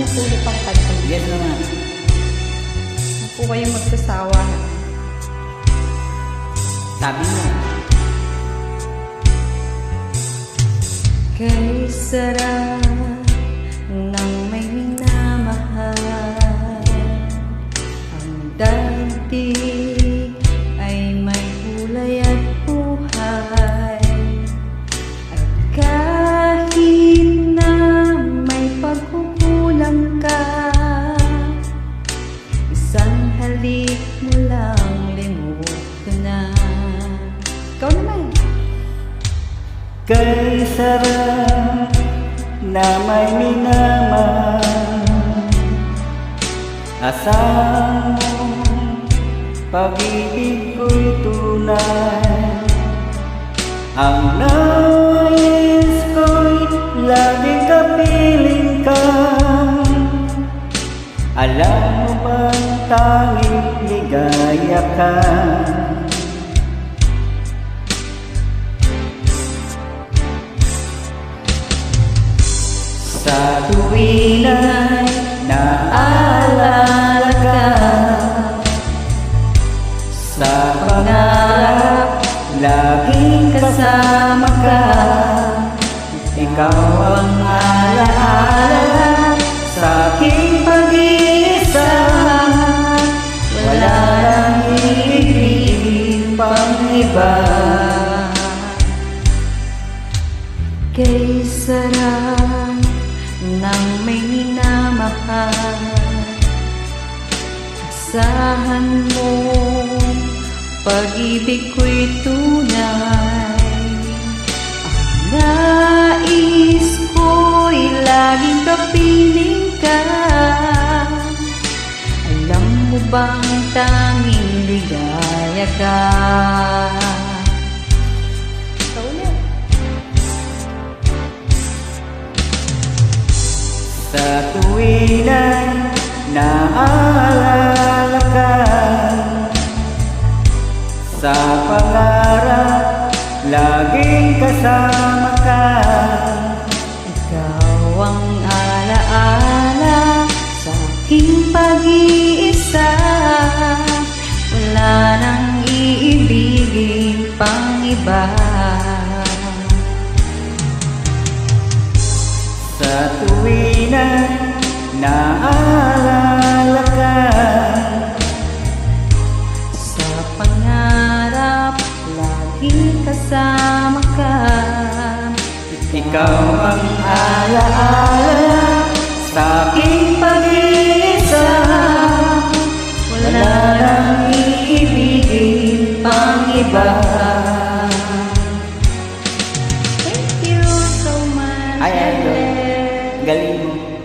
sulit ang kanta. Yes naman. Huwag po kayong magsasawa. Sabi mo. Kay sarap ng may minamahal, ang daigdig ay may kulay at buhay. At kahit na may pagkukulang ka, isang halik mo lang limot ko na. Ikaw naman. Kay sarap na may minamahal, asang pag-ibig ko'y tunay. Ang nais ko'y laging kapiling ka. Alam mo bang tanging ligaya ka? Sa tuwin ay naalala ka, sa pangarap laging kasama ka. Ikaw ang alaala sa aking pag-iisa. Wala nang iibig pang iba. Kay sarap ng may minamahal, asahan mo pag-ibig ko'y tunay. Ang nais ko'y laging kapiling ka. Alam mo bang tanging ligaya ka? Sa tuwin ay naalala ka, sa pangarap laging kasama ka. Ikaw ang alaala sa aking pag-iisa. Wala nang iibigin pang iba. Sa tuwin ay naalala ka, Sa pangarap laging kasama ka. ikaw ang alaala sa aking pag-iisa. Wala nang iibigin pang iba. Thank you so much. Ay, galing mo.